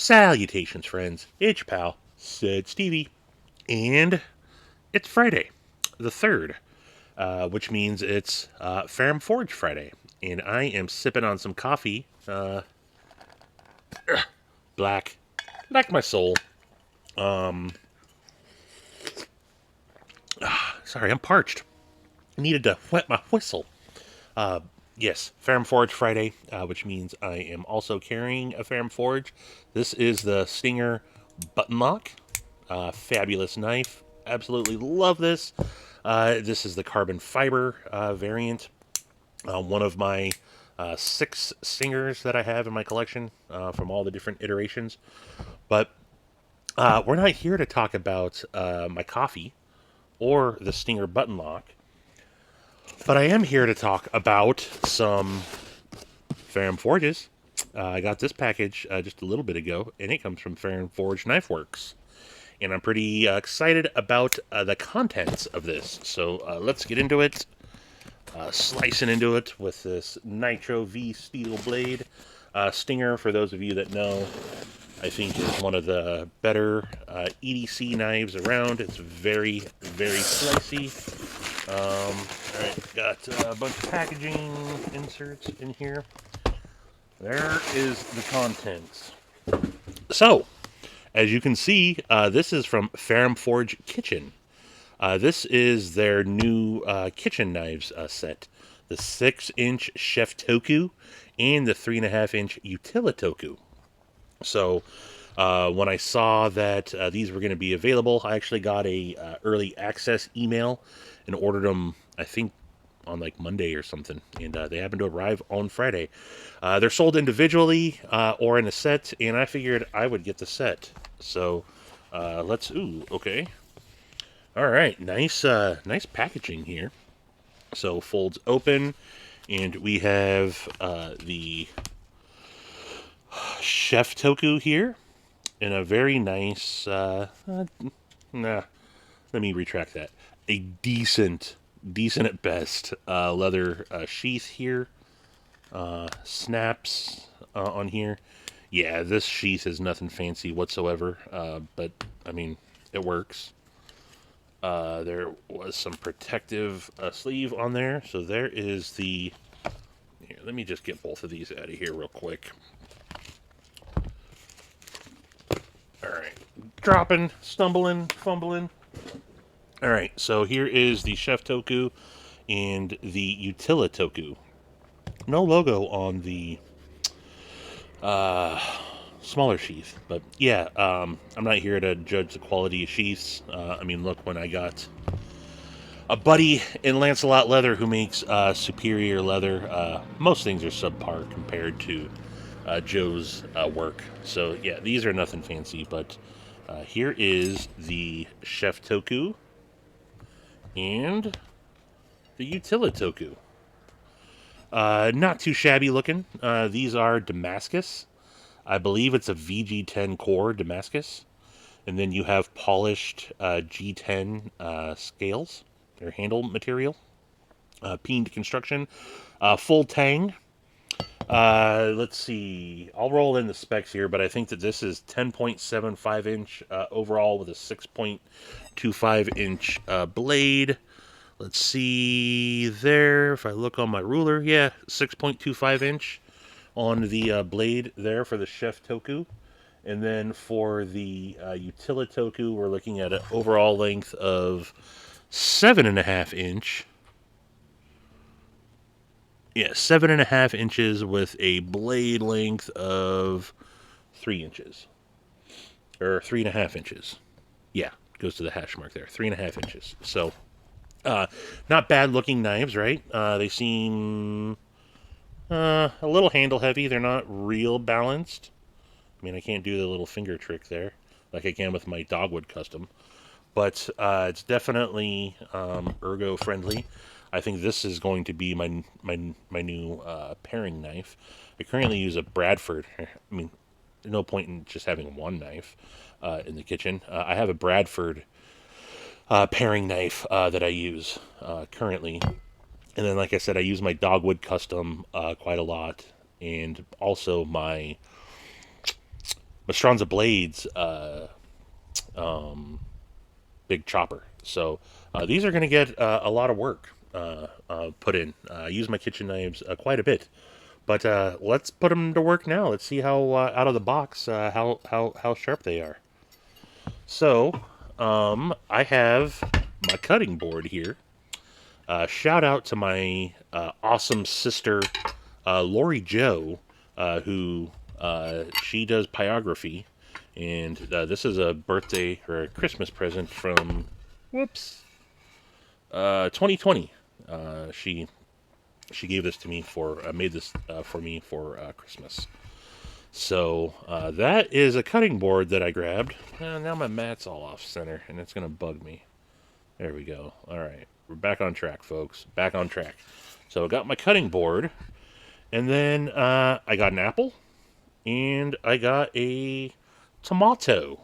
Salutations, friends. It's your pal, said Stevie. And it's Friday, the 3rd, which means it's Ferrum Forge Friday. And I am sipping on some coffee, black, like my soul. Um, Sorry, I'm parched. I needed to wet my whistle. Uh, yes, Ferrum Forge Friday, which means I am also carrying a Ferrum Forge. This is the Stinger button lock. Fabulous knife. Absolutely love this. This is the carbon fiber variant. One of my 6 Stingers that I have in my collection from all the different iterations. But we're not here to talk about my coffee or the Stinger button lock. But I am here to talk about some Ferrum Forges. I got this package just a little bit ago, and it comes from Ferrum Forge Knife Works. And I'm pretty excited about the contents of this. So let's get into it. Slicing into it with this Nitro V steel blade. Stinger, for those of you that know, I think is one of the better EDC knives around. It's very, very slicey. Alright, got a bunch of packaging inserts in here. There is the contents. So, as you can see, this is from Ferrum Forge Kitchen. This is their new kitchen knives set. The 6-inch Chef-toku and the 3.5-inch Utili-toku. So, when I saw that these were going to be available, I actually got a early access email and ordered them, I think, on like Monday or something, and they happened to arrive on Friday. They're sold individually or in a set, and I figured I would get the set. So let's. Ooh, okay. All right, nice packaging here. So folds open, and we have the Chef-toku here, in a very nice. Let me retract that. A decent at best leather sheath here. Snaps on here. Yeah, this sheath is nothing fancy whatsoever, but I mean, it works. There was some protective sleeve on there, so there is the. Here, let me just get both of these out of here real quick. All right, dropping, stumbling, fumbling. All right, so here is the Chef-toku and the Utili-toku. No logo on the smaller sheath, but yeah, I'm not here to judge the quality of sheaths. I mean, look, when I got a buddy in Lancelot Leather who makes superior leather, most things are subpar compared to Joe's work. So yeah, these are nothing fancy, but here is the Chef-toku and the Utili-toku. Not too shabby looking. These are Damascus. I believe it's a VG10 core Damascus. And then you have polished G10 scales, or handle material. Peened construction. Full tang. Let's see. I'll roll in the specs here, but I think that this is 10.75 inch overall with a 6.25 inch blade. Let's see there. If I look on my ruler, yeah, 6.25 inch on the blade there for the Chef-toku. And then for the Utili-toku, we're looking at an overall length of 7.5 inch. Yeah, 7.5 inches with a blade length of 3 inches. Or 3.5 inches. Yeah, goes to the hash mark there. 3.5 inches. So, not bad looking knives, right? They seem a little handle heavy. They're not real balanced. I mean, I can't do the little finger trick there like I can with my Dogwood custom. But it's definitely ergo friendly. I think this is going to be my new paring knife. I currently use a Bradford. I mean, no point in just having one knife in the kitchen. I have a Bradford paring knife that I use currently. And then, like I said, I use my Dogwood custom quite a lot. And also my Maestranza blades big chopper. So these are going to get a lot of work put in. I use my kitchen knives quite a bit, but let's put them to work now. Let's see how out of the box how sharp they are. So I have my cutting board here. Shout out to my awesome sister Lori Joe, who she does pyrography, and this is a birthday or a Christmas present from 2020. She gave this to me for made this for me for Christmas. So that is a cutting board that I grabbed. Now my mat's all off center, and it's gonna bug me. There we go. All right, we're back on track, folks. Back on track. So I got my cutting board, and then I got an apple, and I got a tomato.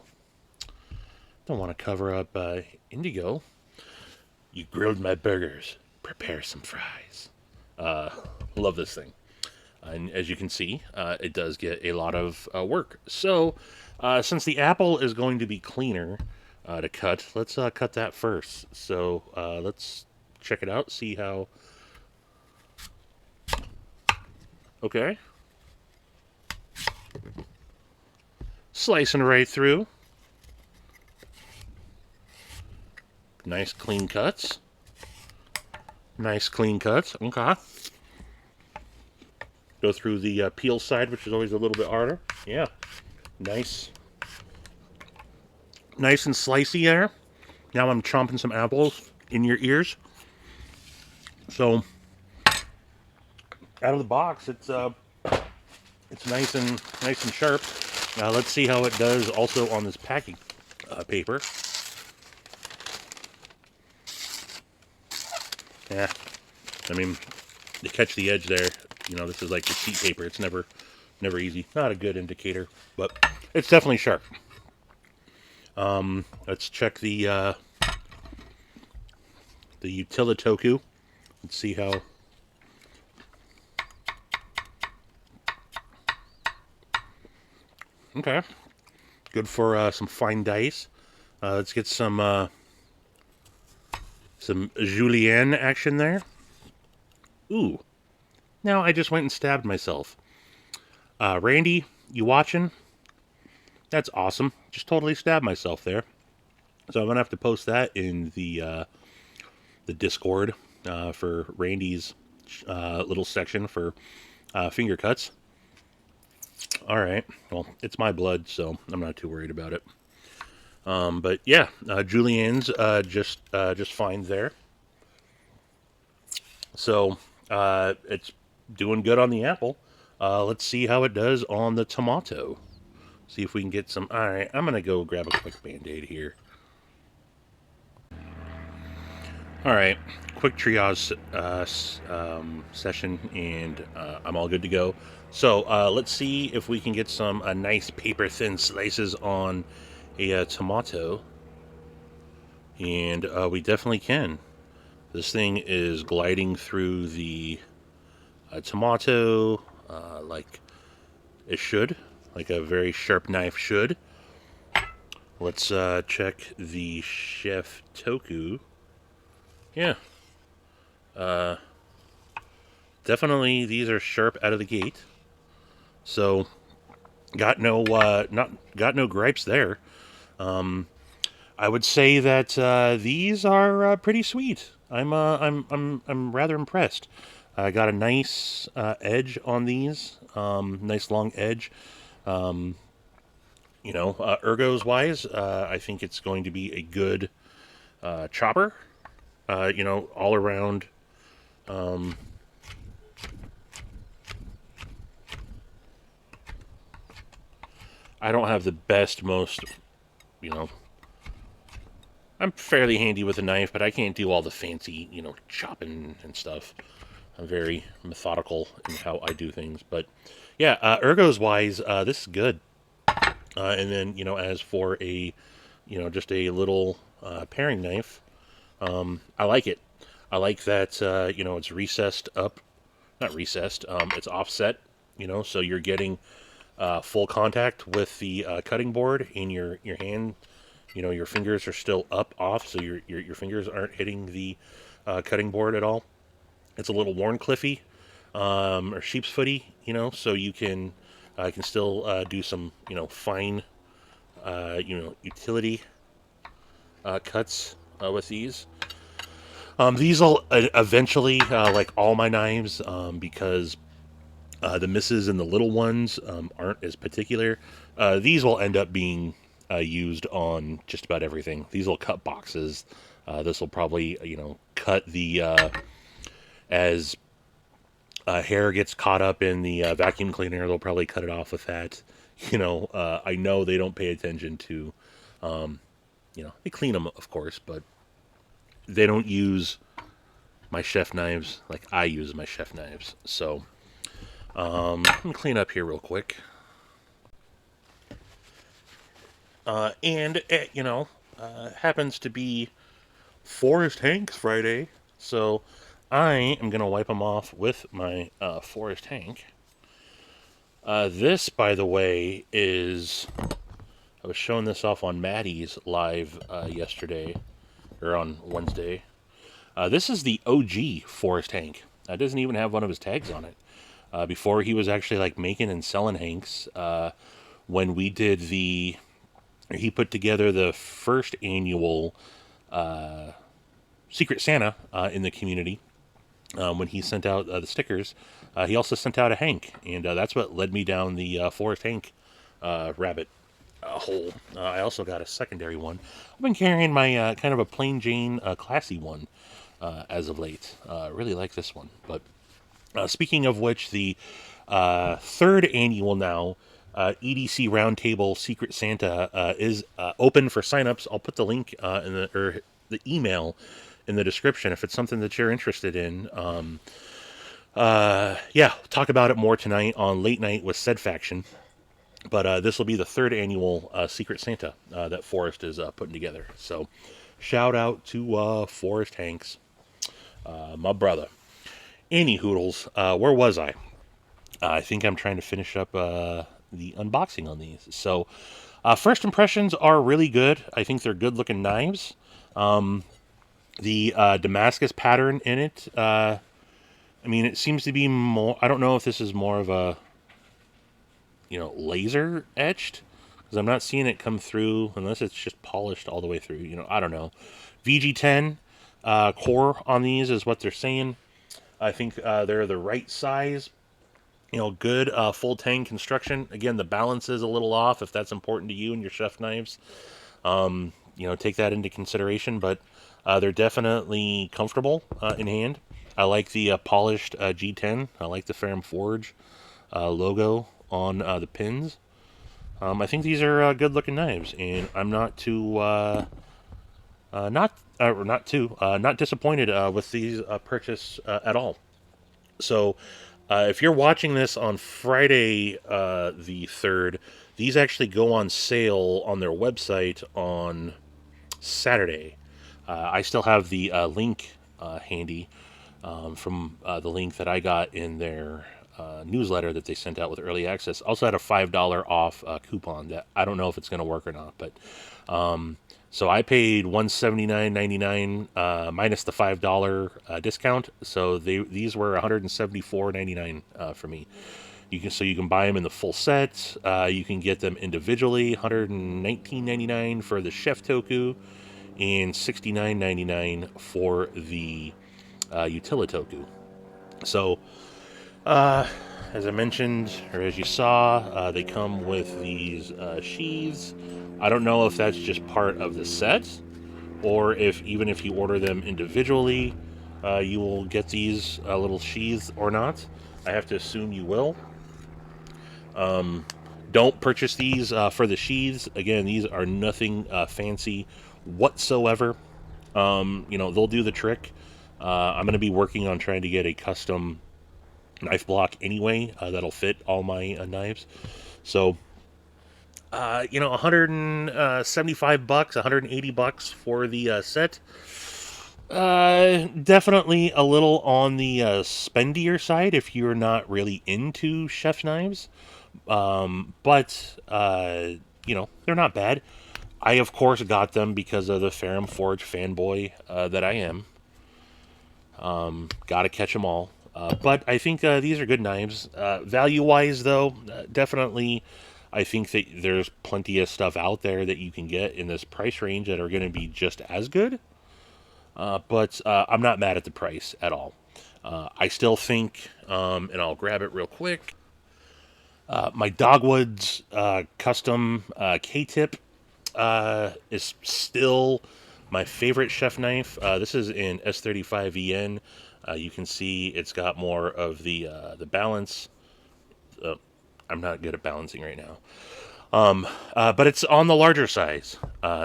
Don't want to cover up Indigo. You grilled my burgers. Prepare some fries. Love this thing. And as you can see, it does get a lot of work. So, since the apple is going to be cleaner to cut, let's cut that first. So, let's check it out, see how... Okay. Slicing right through. Nice clean cuts. Nice clean cuts. Okay. Go through the peel side, which is always a little bit harder. Yeah. Nice. Nice and slicey there. Now I'm chomping some apples in your ears. So, out of the box, it's nice and sharp. Let's see how it does also on this packing paper. Yeah, I mean, to catch the edge there, you know, this is like receipt paper. It's never easy. Not a good indicator, but it's definitely sharp. Let's check the Utili-toku. Let's see how. Okay, good for some fine dice. Let's get some julienne action there. Ooh, now I just went and stabbed myself. Randy, you watching? That's awesome. Just totally stabbed myself there. So I'm gonna have to post that in the Discord for Randy's little section for finger cuts. All right. Well, it's my blood, so I'm not too worried about it. But yeah, julienne's just fine there. So it's doing good on the apple. Let's see how it does on the tomato. See if we can get some... Alright, I'm going to go grab a quick Band-Aid here. Alright, quick triage session, and I'm all good to go. So, let's see if we can get some nice paper-thin slices on a tomato. And we definitely can. This thing is gliding through the tomato like it should. Like a very sharp knife should. Let's check the Chef-toku. Yeah. Definitely these are sharp out of the gate. So got no gripes there. I would say that these are pretty sweet. I'm rather impressed. I got a nice edge on these. Nice long edge. You know, ergos wise, I think it's going to be a good chopper. You know, all around. I don't have the best, most, you know. I'm fairly handy with a knife, but I can't do all the fancy, you know, chopping and stuff. I'm very methodical in how I do things. But yeah, ergos wise, this is good. And then, you know, as for a, you know, just a little paring knife, I like it. I like that, you know, it's recessed up, not recessed, it's offset, you know, so you're getting full contact with the cutting board, and your hand, your fingers are still up off, so your fingers aren't hitting the cutting board at all. It's a little Warncliffy, or sheep's footy, so you can still do some fine utility cuts with these. These will eventually, like all my knives, because the misses and the little ones aren't as particular. These will end up being used on just about everything. These will cut boxes. This will probably, cut the as hair gets caught up in the vacuum cleaner. They'll probably cut it off with that. I know they don't pay attention to, they clean them, of course, but they don't use my chef knives like I use my chef knives. So let me clean up here real quick. And it, happens to be Forest Hank's Friday, so I am going to wipe them off with my Forest Hank. This, by the way, I was showing this off on Maddie's live yesterday, or on Wednesday. This is the OG Forest Hank. It doesn't even have one of his tags on it. Before he was actually like making and selling Hanks, when we did he put together the first annual Secret Santa in the community. When he sent out the stickers, he also sent out a Hank, and that's what led me down the Forest Hank rabbit hole. I also got a secondary one. I've been carrying my kind of a plain Jane classy one as of late. Really like this one. But speaking of which, the third annual now EDC Roundtable Secret Santa is open for signups. I'll put the link in the email in the description if it's something that you're interested in. Talk about it more tonight on Late Night with Said Faction. But this will be the third annual Secret Santa that Forrest is putting together. So shout out to Forrest Hanks, my brother. Any hoodles, where was I? I think I'm trying to finish up the unboxing on these. So first impressions are really good. I think they're good looking knives. The Damascus pattern in it, it seems to be more, I don't know if this is more of a, laser etched, because I'm not seeing it come through unless it's just polished all the way through. I don't know. VG10 core on these is what they're saying. I think they're the right size. Good full tang construction. Again, the balance is a little off if that's important to you and your chef knives. Take that into consideration, but they're definitely comfortable in hand. I like the polished G10. I like the Ferrum Forge logo on the pins. I think these are good looking knives, and I'm not disappointed with these purchase at all. So if you're watching this on Friday the 3rd, these actually go on sale on their website on Saturday. I still have the link handy from the link that I got in their newsletter that they sent out with early access. Also had a $5 off coupon that I don't know if it's going to work or not, but so I paid $179.99 minus the $5 discount. So these were $174.99 for me. You can buy them in the full set. You can get them individually, $119.99 for the Chef-toku, and $69.99 for the Utili-toku. So, as I mentioned, or as you saw, they come with these sheaths. I don't know if that's just part of the set, or if even if you order them individually, you will get these little sheaths or not. I have to assume you will. Don't purchase these for the sheaths. Again, these are nothing fancy whatsoever. They'll do the trick. I'm going to be working on trying to get a custom knife block anyway that'll fit all my knives. So, $175, $180 for the set. Definitely a little on the spendier side if you're not really into chef's knives. But they're not bad. I of course got them because of the Ferrum Forge fanboy that I am. Gotta catch them all. But I think these are good knives. Value wise, though, definitely, I think that there's plenty of stuff out there that you can get in this price range that are going to be just as good. But I'm not mad at the price at all. I still think, and I'll grab it real quick. My Dogwood's custom K-tip is still my favorite chef knife. This is in S35VN. You can see it's got more of the balance. I'm not good at balancing right now. But it's on the larger size.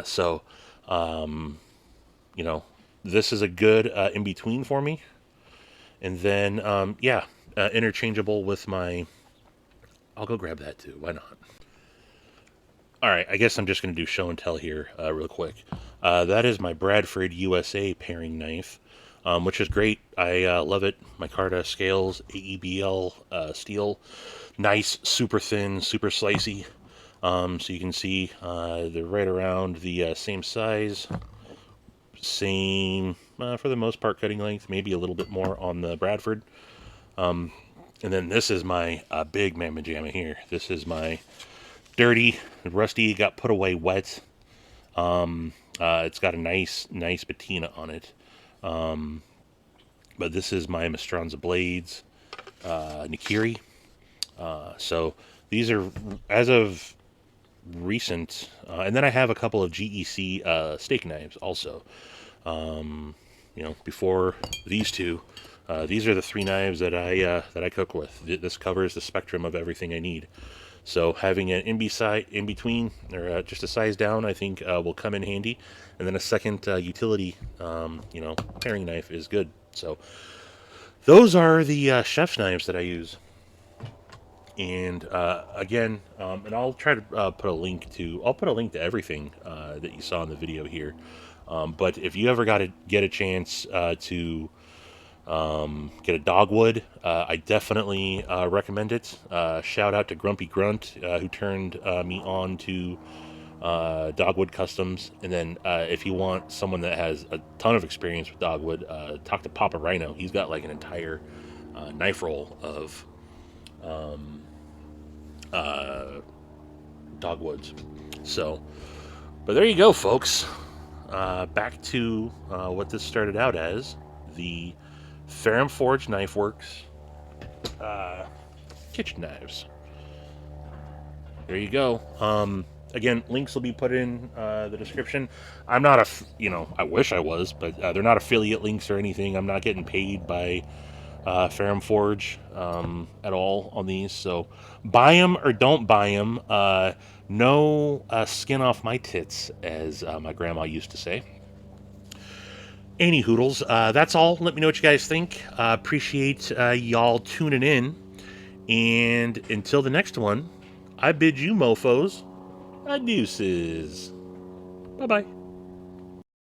So, you know, this is a good in between for me. And then, interchangeable with my. I'll go grab that too. Why not? All right, I guess I'm just going to do show and tell here real quick. That is my Bradford USA paring knife, which is great. I love it. Micarta scales, AEBL steel, nice, super thin, super slicey. So you can see they're right around the same size, same for the most part cutting length, maybe a little bit more on the Bradford. And then this is my big mamma jamma here. This is my dirty, rusty, got put away wet. It's got a nice patina on it. But this is my Maestranza blades, Nikuri. So these are as of recent, and then I have a couple of GEC steak knives also. Before these two, these are the three knives that I cook with. This covers the spectrum of everything I need. So having an in between, or just a size down, I think will come in handy. And then a second utility, paring knife is good. So those are the chef's knives that I use. And again, and I'll try to put a link to. I'll put a link to everything that you saw in the video here. But if you ever get a chance to get a Dogwood, I definitely recommend it. Shout out to Grumpy Grunt who turned me on to Dogwood Customs. And then if you want someone that has a ton of experience with Dogwood, talk to Papa Rhino. He's got like an entire knife roll of Dogwoods. So, but there you go, folks. Back to what this started out as, the Ferrum Forge Knife Works kitchen knives. There you go. Again, links will be put in the description. I'm not I wish I was, but they're not affiliate links or anything. I'm not getting paid by Ferrum Forge at all on these. So buy them or don't buy them. No skin off my tits, as my grandma used to say. Any hoodles, that's all. Let me know what you guys think. Appreciate y'all tuning in. And until the next one, I bid you mofos, adeuces. Bye-bye.